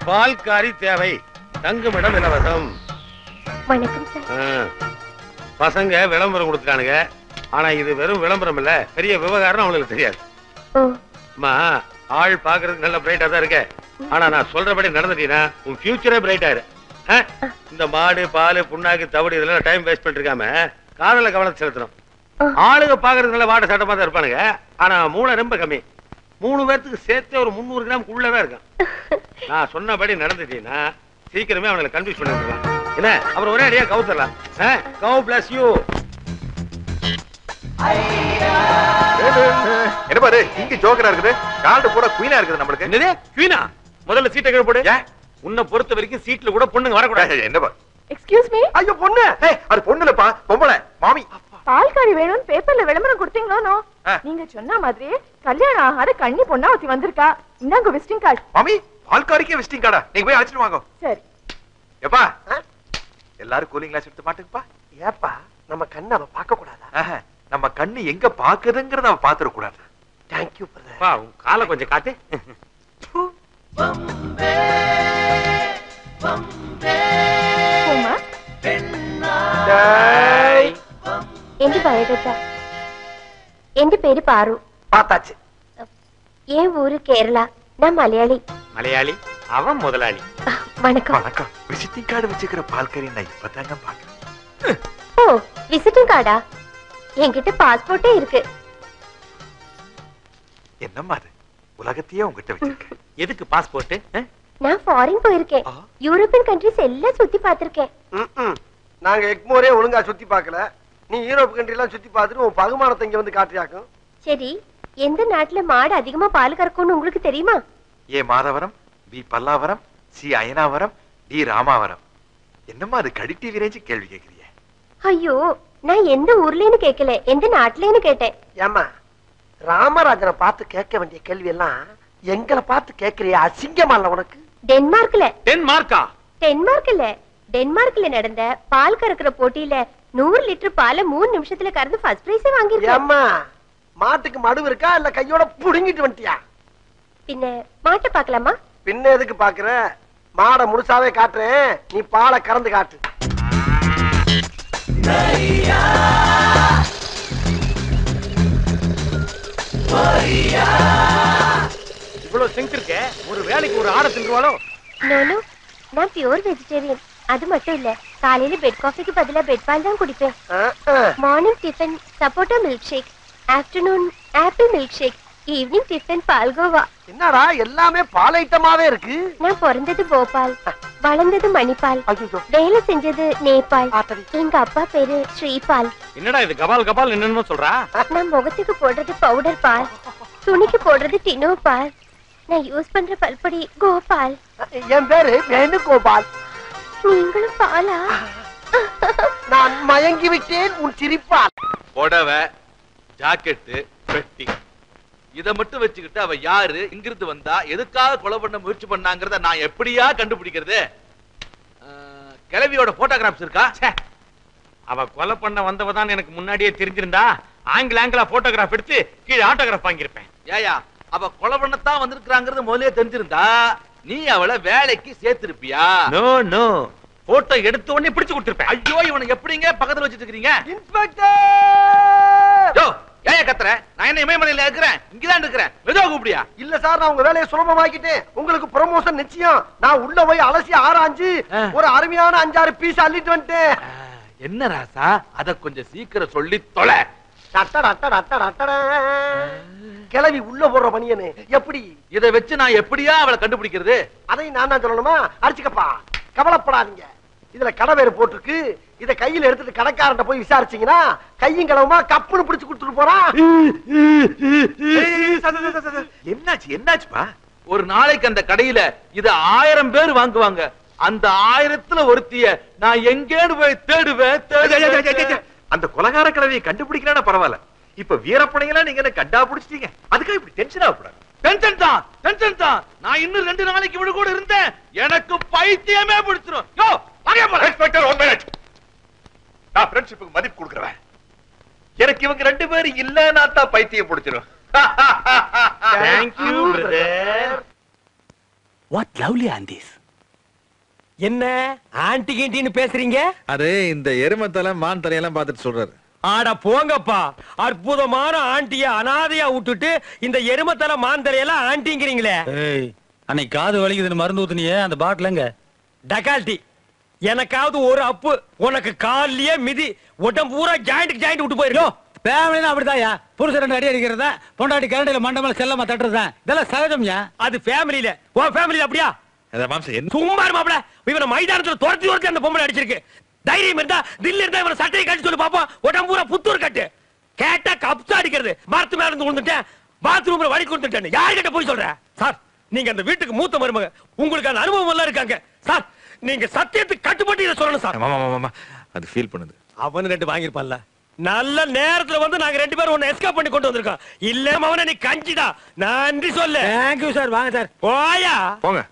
பால்காரி தேவை, தங்குமிடம் இலவசம். வணக்கம் சார். பசங்க விளம்பரம் கொடுத்துட்டானுங்க. ஆனா இது வெறும் விளம்பரம் இல்ல, பெரிய விவகாரம் அவங்களுக்கு தெரியாது. அம்மா, ஆள் பாக்குறதுக்கு நல்ல பிரைட்டா தான் இருக்க. ஆனா நான் சொல்றபடி நடந்துட்டீங்கன்னா உன் ஃபியூச்சரே பிரைட் ஆயிரு. இந்த மாடு பால் புண்ணாக்கு தவிடு இதெல்லாம் டைம் வேஸ்ட் பண்ணிருக்காம காதல கவனத்தை செலுத்தணும். ஆளுங்க பாக்குறதுக்கு நல்ல வாட்ட சட்டமா தான் இருப்பானுங்க. ஆனா மூளை ரொம்ப கம்மி. 3 பேர்த்துக்கு சேர்த்து ஒரு 300 கிராம் உள்ளதான் இருக்கும். நான் சொன்னபடி நடந்துட்டீங்கன்னா சீக்கிரமே அவங்களை கன்ஃபியூஸ் பண்ணிடலாம். என்ன அப்புறம் ஒரே அடியா கவுத்தரலாம். கவு பிளஸ் யூ. என்ன பாரு, இங்க ஜோக்கரா இருக்குது, கார்டு பூரா குயினா இருக்குது. நம்மளுக்கு என்னது குயினா? முதல்ல சீட்டை கீழ போடு. உன்னை பொறுத்த வரைக்கும் சீட்ல கூட பொண்ணுங்க வரக்கூடாது. என்ன பா? Excuse me. ஐயோ பொண்ணு. அது பொண்ணுலப்பா, பொம்பளை. மாமி பால்காரி வேணும்னு பேப்பர்ல விளம்பரம் கொடுத்தீங்களோ? நீங்க சொன்ன மாதிரியே கல்யாணம் ஆகாத கன்னி பொண்ணா ஒருத்தி வந்திருக்கா. இந்தாங்க விசிட்டிங் கார்டு. மாமி, பால்காரிக்கே விசிட்டிங் கார்டா? நீங்க போய் அழைச்சிட்டு வாங்க. சரி. எப்பா எல்லாரும் கூலிங் கிளாஸ் எடுத்து மாட்டுங்கப்பா. ஏப்பா நம்ம கண்ணை அவ பார்க்க கூடாதா? நம்ம கண்ணு எங்க பாக்குதுங்கறத அவ பாத்துற கூடாது. Thank you brother. பா உன் காலை கொஞ்சம் காட்டு. എന്റെ ബയോഡേറ്റ. എന്റെ പേര് പാറു. பார்த்தாச்சு. என் ஊரு கேரளா. நான் மலையாளி. மலையாளி? அவன் முதலாளி. வணக்கம். வணக்கம். விசிட்டிங் கார்டு வச்சுக்கிற பால்காரி நான் இப்பதாங்க பாக்குறேன். ஓ, விசிட்டிங் கார்டா? என்கிட்ட பாஸ்போர்ட்டே இருக்கு. என்னம்மா அது, உலகத்தையே உங்ககிட்ட வச்சிருக்கேன். எதுக்கு பாஸ்போர்ட்? நான் ஃபாரின் போயிருக்கேன். யூரோப்பியன் கண்ட்ரிஸ் எல்லாம் சுத்தி பார்த்திருக்கேன். நாங்க எக்மோரே ஒழுங்கா சுத்தி பார்க்கல. நீ யூரோப் கண்ட்ரி எல்லாம் சுத்தி பார்த்துட்டு உன் பகுமானத்தை இங்க வந்து காட்டியாக்கும். சரி, எந்த நாட்டுல மாடு அதிகமா பால் கறக்கும்னு உங்களுக்கு தெரியுமா? A Madhavaram, B Pallavaram, C Ayanavaram, D Ramavaram. என்னம்மா அது கடி டிவி ரேஞ்சு கேள்வி கேக்குறீங்க? ஐயோ, நான் எந்த ஊர்லன்னு கேட்கல, எந்த நாட்டுலன்னு கேட்டேன். ஏமா ராமராஜனை பார்த்து கேட்க வேண்டிய கேள்வி எல்லாம் எங்களை பார்த்து கேட்கறியா? அசிங்கமா இல்ல உனக்கு? டென்மார்க்ல. டென்மார்க்கா? டென்மார்க்ல டென்மார்க்ல நடந்த பால் கறக்குற போட்டியில 100 லிட்டர் பாலை 3 நிமிஷத்துல கறந்து ஃபர்ஸ்ட் பிரைஸே வாங்கிருக்கேன். ஏம்மா மாட்டுக்கு மடு இருக்கா இல்ல கையோட புடுங்கிட்டு வந்துட்டியா? பின்ன மாட்டை பார்க்கலாமா? பின்ன எதுக்கு பாக்குற? மாடை முழுசாவே காட்டுறேன், நீ பாலை கறந்து காட்டு. இவ்வளவு ஸ்ட்ரெங்த் இருக்கே, ஒரு வேலைக்கு ஒரு ஆடை தின்றுவாளோ? நோ, நான் பியூர் வெஜிடேரியன். அது மட்டும் இல்ல, காலையில பெட் காஃபிக்கு பதிலா பெட் பால் தான் குடிப்பேன். மார்னிங் டிஃபன் சப்போட்டா milk shake, afternoon apple milk shake, evening tiffin பால்கோவா. என்னடா எல்லாமே பால் ஐட்டமாவே இருக்கு? நான் பிறந்தது போபால், வளர்ந்தது மணிப்பால், வேலை செஞ்சது நேபாள். எங்க அப்பா பேரு ஸ்ரீபால். என்னடா இது கபால் கபால் என்னன்னு சொல்றா? நான் முகத்துக்கு போடுறது பவுடர் பால், துணிக்கு போடுறது டினோ பால், நான் யூஸ் பண்ற பல்பொடி கோபால். என் பேரு வேணுகோபால். நீங்களும் பாலா? நான் மயங்கி விட்டேன் உன் சிரிப்பால். புடவை, ஜாக்கெட்டு, பெட்டி இத மட்டும் வச்சுக்கிட்டு அவ யாரு, இங்கிருந்து வந்தா, எதுக்காக கொலை பண்ண முயற்சி பண்ணாங்கறத நான் எப்படியா கண்டுபிடிக்கிறது? கிழவியோட போட்டோகிராஃப்ஸ் இருக்கா? அவ கொலை பண்ண வந்தவதான் எனக்கு முன்னாடியே தெரிஞ்சிருந்தா ஆங்கிலா போட்டோகிராஃப் எடுத்து கீழே ஆட்டோகிராஃப் வாங்கியிருப்பேன். ஏயா, அவ கொலை பண்ணத்தான் வந்திருக்காங்கிறது முதலே தெரிஞ்சிருந்தா நீ அவளை வேலைக்கு சேர்த்திருப்பியா? நோ நோ, போட்டோ எடுத்த உடனே பிடிச்சு கொடுத்திருப்பேன். ஐயோ, இவனை எப்படிங்க பக்கத்துல வச்சிட்டு இருக்கீங்க? இன்ஸ்பெக்டர்! யோ, ஏன் கத்துற? நான் என்ன இமயமலையில இருக்கிறேன், இங்கதான் இருக்கிறேன். மெதுவா கூப்பிடியா? இல்ல சார், நான் உங்க வேலையை சுலபமாக்கிட்டேன். உங்களுக்கு ப்ரமோஷன் நிச்சயம். நான் உள்ள போய் அலசி ஆராய்ஞ்சு ஒரு அருமையான 5-6 பீஸ் அள்ளிட்டு வந்துட்டேன். என்ன ராசா, அத கொஞ்சம் சீக்கிரம் சொல்லி தொலை. கிளவி உள்ள போடுற பணியனு எப்படி? இதை வச்சு நான் எப்படியா அவளை கண்டுபிடிக்கிறது? அதை நான் தான் சொல்லணுமா? அடிச்சுக்கப்பா, கவலைப்படாதீங்க. இதுல கடை வேறு போட்டிருக்கு. இத கையில எடுத்துட்டு கடைக்காரன் போய் விசாரிச்சீங்கன்னா கையும் கடவுமா கப்புன்னு பிடிச்சு கொடுத்துட்டு போறான். என்னாச்சு என்னாச்சுப்பா? ஒரு நாளைக்கு அந்த கடையில இது 1000 பேர் வாங்குவாங்க. அந்த 1000த்துல ஒருத்திய நான் எங்கேன்னு போய் தேடுவேன். அந்த கொலகார கிழவியை கண்டுபிடிக்கிறா பரவாயில்ல. இப்ப வீரப்பனையெல்லாம் நீங்க கண்டா பிடிச்சிட்டீங்க. அதுக்காக இப்படி டென்ஷன் ஆகக்கூடாது. டென்ஷன் தான். நான் இன்னும் 2 நாளைக்கு விடு கூட இருந்தேன், எனக்கு பைத்தியமே பிடிச்சிரும். யோ, வாங்க போலாம். Inspector 1 minute. நான் ஃப்ரெண்ட்ஷிப்புக்கு மதிப்பு கொடுக்கிறேன். எனக்கு இவங்க 2 பேரும் இல்லன்னா தான் பைத்தியம் பிடிச்சிரும். Thank you, brother. What lovely Andes. என்ன ஆன்டி கிண்டின்னு பேசுறீங்க? அது இந்த எருமை தலை மான் தலையெல்லாம் பார்த்துட்டு சொல்றாரு. ஆட போங்கப்பா, அற்புதமான ஆண்டிய அனாதையா விட்டுட்டு இந்த எருமத்தலை மாந்தலையெல்லாம் ஆண்டிங்கிறீங்களே. அன்னைக்கு காது வலிக்குதுன்னு மருந்து ஊத்துனியே அந்த பாட்டிலங்க. டகால்டி, எனக்காவது ஒரு அப்பு, உனக்கு கால்லயே மிதி, உடம்பு பூரா ஜாயிண்ட் விட்டு போயிருக்கோம். ஃபேமிலினா அப்படிதான்யா. புருஷன் 2 அடி அடிக்கிறதா, பொண்டாட்டி கரண்டில மண்டமல செல்லமா தட்டுறதா, இதெல்லாம் சகஜம்யா. அது ஃபேமிலில, உன் ஃபேமிலில அப்படியா? சும்மா மாப்ள, இவனை மைதானத்துல துரத்தி அந்த பொம்பளை அடிச்சிருக்கு. தைரியம் இருந்தா தில்லி இருந்தா இவனை சட்டையை கட்டி சொல்லி பாப்போம். உடம்பு பூரா புத்தூர் கட்டு. கேட்டா கப்ஸா அடிக்கிறது. மரத்து மேல இருந்து விழுந்துட்டேன், பாத்ரூம்ல வழி கொடுத்துட்டேன். யார்கிட்ட போய் சொல்ற? சார், நீங்க அந்த வீட்டுக்கு மூத்த மருமக, உங்களுக்கு அந்த அனுபவம் எல்லாம் இருக்காங்க சார். நீங்க சத்தியத்துக்கு கட்டுப்பட்டு இதை சொல்லணும் சார். அது ஃபீல் பண்ணுது. அவன் 2 வாங்கிருப்பான்ல. நல்ல நேரத்துல வந்து நாங்க 2 பேரும் உன்னை எஸ்கேப் பண்ணி கொண்டு வந்திருக்கோம். இல்ல அவனை நீ கஞ்சிடா. நன்றி சொல்லு. Thank you sir. வாங்க சார். போயா போங்க.